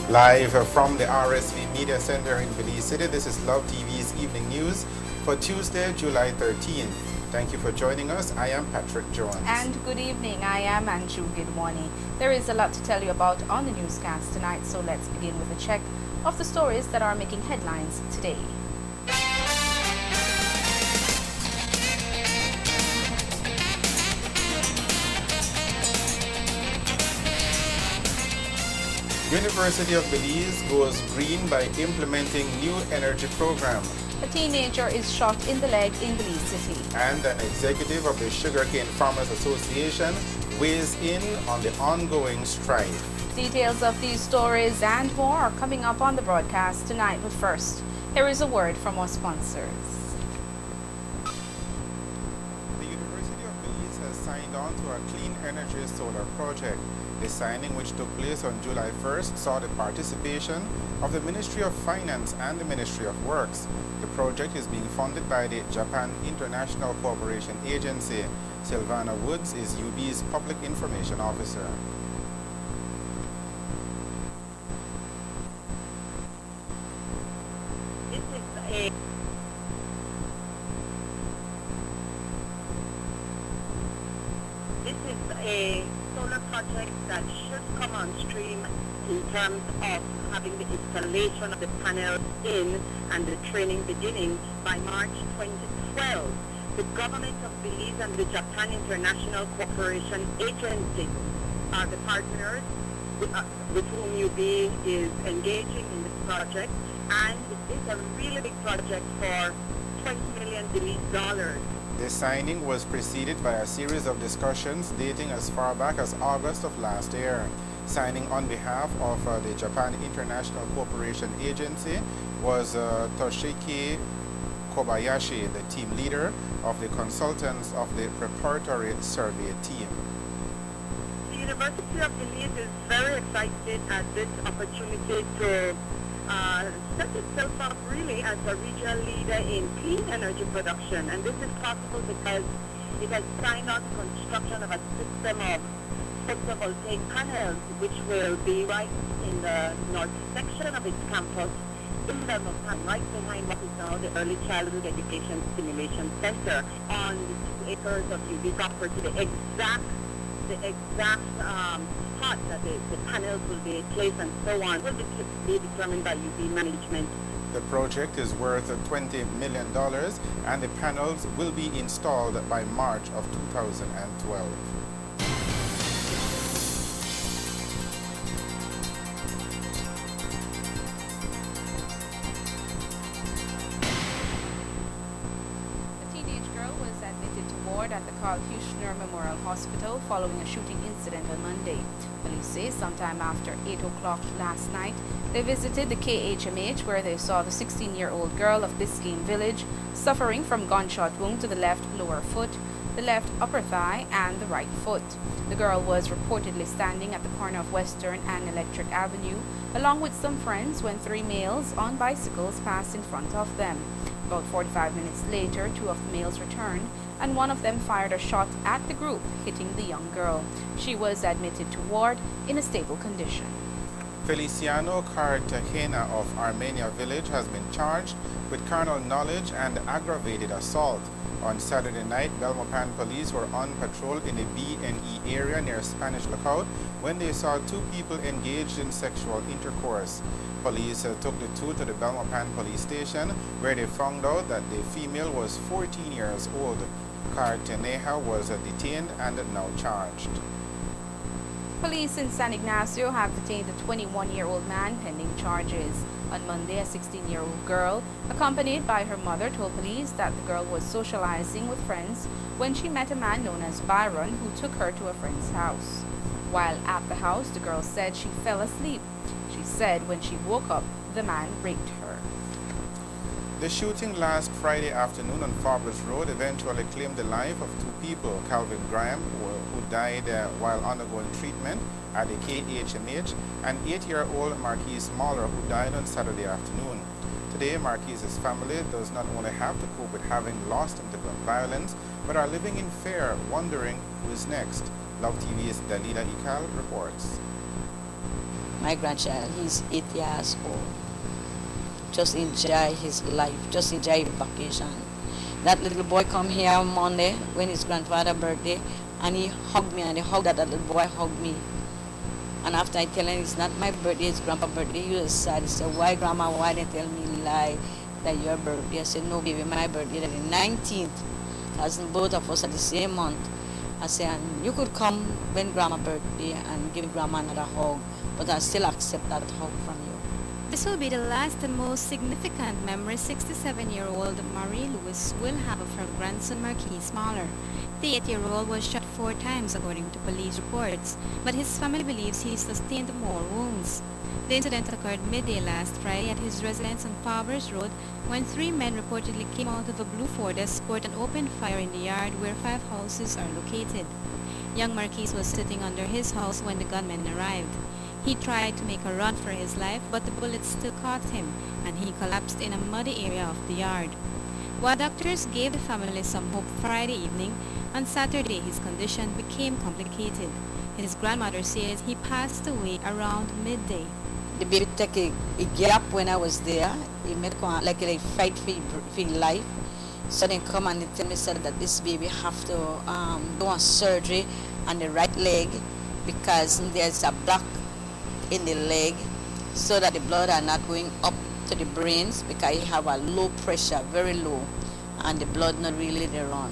Live from the RSV Media Center in Belize City, this is Love TV's Evening News for Tuesday, July 13th. Thank you for joining us. I am Patrick Jones. And good evening. I am Anju Gidwani. There is a lot to tell you about on the newscast tonight, so let's begin with a check of the stories that are making headlines today. University of Belize goes green by implementing new energy program. A teenager is shot in the leg in Belize City. And an executive of the Sugarcane Farmers Association weighs in on the ongoing strike. Details of these stories and more are coming up on the broadcast tonight, but first, here is a word from our sponsors. The University of Belize has signed on to a clean energy solar project. The signing, which took place on July 1st, saw the participation of the Ministry of Finance and the Ministry of Works. The project is being funded by the Japan International Cooperation Agency. Sylvana Woods is UB's Public Information Officer. This is a solar project that should come on stream in terms of having the installation of the panels in and the training beginning by March 2012. The government of Belize and the Japan International Cooperation Agency are the partners with whom UB is engaging in this project, and it is a really big project for $20 million Belize. The signing was preceded by a series of discussions dating as far back as August of last year. Signing on behalf of the Japan International Cooperation Agency was Toshiki Kobayashi, the team leader of the consultants of the preparatory survey team. The University of Belize is very excited at this opportunity to set itself up really as a regional leader in clean energy production, and this is possible because it has signed on the construction of a system of photovoltaic panels which will be right in the north section of its campus in Belmopan, right behind what is now the Early Childhood Education Stimulation Center on the 2 acres of UB property. The exact spot that the panels will be placed and so on will be determined by UB management. The project is worth $20 million and the panels will be installed by March of 2012. At the Carl Kushner Memorial Hospital following a shooting incident on Monday. Police say sometime after 8 o'clock last night, they visited the KHMH where they saw the 16-year-old girl of Biscayne Village suffering from gunshot wound to the left lower foot, the left upper thigh, and the right foot. The girl was reportedly standing at the corner of Western and Electric Avenue along with some friends when 3 males on bicycles passed in front of them. About 45 minutes later, 2 of the males returned, and one of them fired a shot at the group, hitting the young girl. She was admitted to ward in a stable condition. Feliciano Cartagena of Armenia Village has been charged with carnal knowledge and aggravated assault. On Saturday night, Belmopan police were on patrol in the B&E area near Spanish Lookout when they saw 2 people engaged in sexual intercourse. Police took the 2 to the Belmopan police station where they found out that the female was 14 years old. Cartagena was detained and now charged. Police in San Ignacio have detained a 21-year-old man pending charges. On Monday, a 16-year-old girl, accompanied by her mother, told police that the girl was socializing with friends when she met a man known as Byron who took her to a friend's house. While at the house, the girl said she fell asleep. She said when she woke up, the man raped her. The shooting last Friday afternoon on Fabulous Road eventually claimed the life of 2 people, Calvin Graham, who died while undergoing treatment at the KHMH, and 8-year-old Marquise Mahler, who died on Saturday afternoon. Today, Marquise's family does not only have to cope with having lost him to gun violence, but are living in fear, wondering who is next. Love TV's Dalila Ikal reports. my grandchild. He's 8 years old. Just enjoy his life, just enjoy vacation. That little boy come here on Monday when his grandfather's birthday, and he hugged me, and the hug that little boy hugged me. And after I tell him it's not my birthday, it's grandpa's birthday, he was sad. He said, why grandma, why they tell me lie that your birthday? I said, no baby, my birthday is the 19th. As in both of us are the same month. I said, and you could come when grandma's birthday and give grandma another hug, but I still accept that hug from you. This will be the last and most significant memory 67-year-old Marie Lewis will have of her grandson Marquise Mahler. The 8-year-old was shot 4 times according to police reports, but his family believes he sustained more wounds. The incident occurred midday last Friday at his residence on Powers Road when 3 men reportedly came out of a blue Ford Escort and opened fire in the yard where 5 houses are located. Young Marquise was sitting under his house when the gunmen arrived. He tried to make a run for his life, but the bullets still caught him, and he collapsed in a muddy area of the yard. While doctors gave the family some hope Friday evening, on Saturday his condition became complicated. His grandmother says he passed away around midday. The baby took a gap when I was there. He made like a fight for life. So they come and they tell me said that this baby have to do a surgery on the right leg because there's a block in the leg so that the blood are not going up to the brains because he have a low pressure, very low, and the blood not really there run.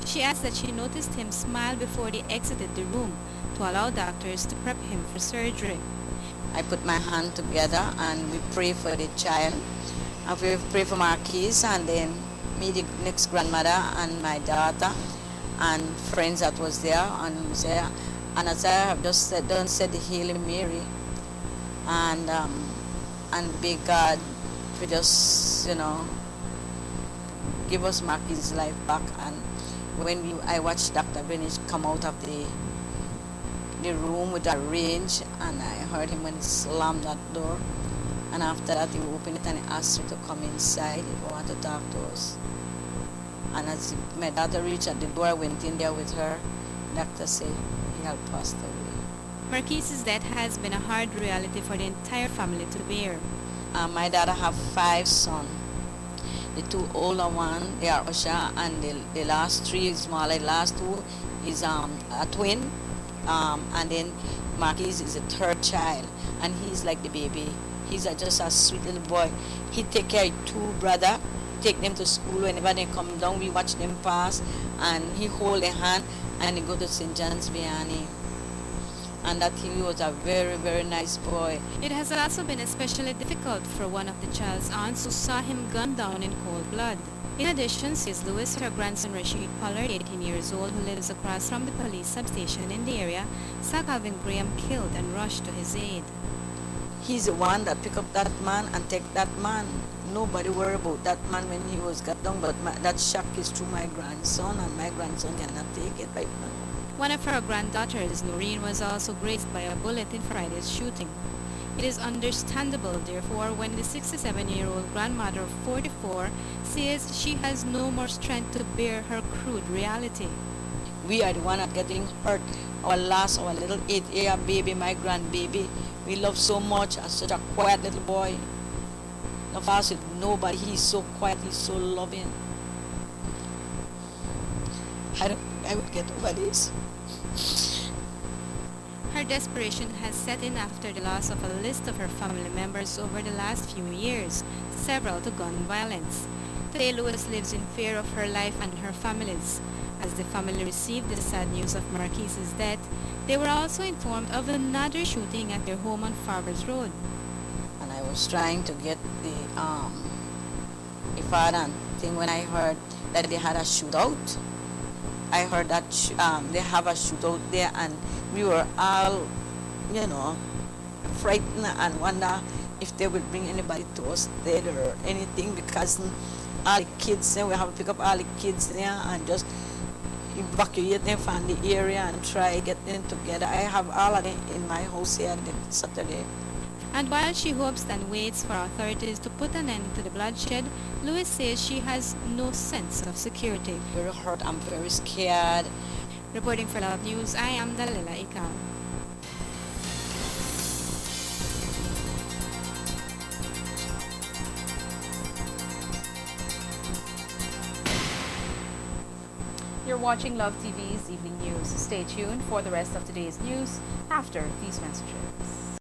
She adds that she noticed him smile before they exited the room to allow doctors to prep him for surgery. I put my hand together and we pray for the child. And we pray for Marquise, and then me, the next grandmother, and my daughter, and friends that was there, and was there. And as I have just said, done said the Hail Mary, and beg God to just, give us Marquis' life back. And when I watched Dr. Venice come out of the room with a range, and I heard him when he slammed that door, and after that he opened it and he asked her to come inside. He wanted to talk to us. And as my daughter reached at the door, I went in there with her. Doctor said he had passed away. Marquise's death has been a hard reality for the entire family to bear. My daughter have 5 sons. The 2 older ones, they are Usha, and the last 3 is smaller. The last 2 is a twin, and then Marquise is the 3rd child, and he's like the baby. He's just a sweet little boy. He take care of 2 brothers, take them to school. Whenever they come down, we watch them pass, and he hold their hand, and he go to St. John's Vianney. And that he was a very, very nice boy. It has also been especially difficult for one of the child's aunts who saw him gunned down in cold blood. In addition, says Lewis, her grandson Rashid Pollard, 18 years old, who lives across from the police substation in the area, saw Calvin Graham killed and rushed to his aid. He's the one that pick up that man and take that man. Nobody worry about that man when he was got down, but that shock is to my grandson, and my grandson cannot take it right now. One of her granddaughters, Noreen, was also grazed by a bullet in Friday's shooting. It is understandable, therefore, when the 67-year-old grandmother of 44 says she has no more strength to bear her crude reality. We are the one that getting hurt. Our little 8-year baby, my grandbaby, we love so much, as such a quiet little boy. No fuss with nobody, he's so quiet, he's so loving. I would get over this. Her desperation has set in after the loss of a list of her family members over the last few years, several to gun violence. Today, Lewis lives in fear of her life and her family's. As the family received the sad news of Marquise's death, they were also informed of another shooting at their home on Farmers Road. And I was trying to get the father and thing when I heard that they had a shootout. I heard that they have a shootout there, and we were all, frightened and wonder if they would bring anybody to us there or anything, because all the kids there, we have to pick up all the kids there and just evacuate them from the area and try get them together. I have all of them in my house here on Saturday. And while she hopes and waits for authorities to put an end to the bloodshed, Lewis says she has no sense of security. Very hurt, I'm very scared. Reporting for Love News, I am Dalila Ikao. You're watching Love TV's Evening News. Stay tuned for the rest of today's news after these messages.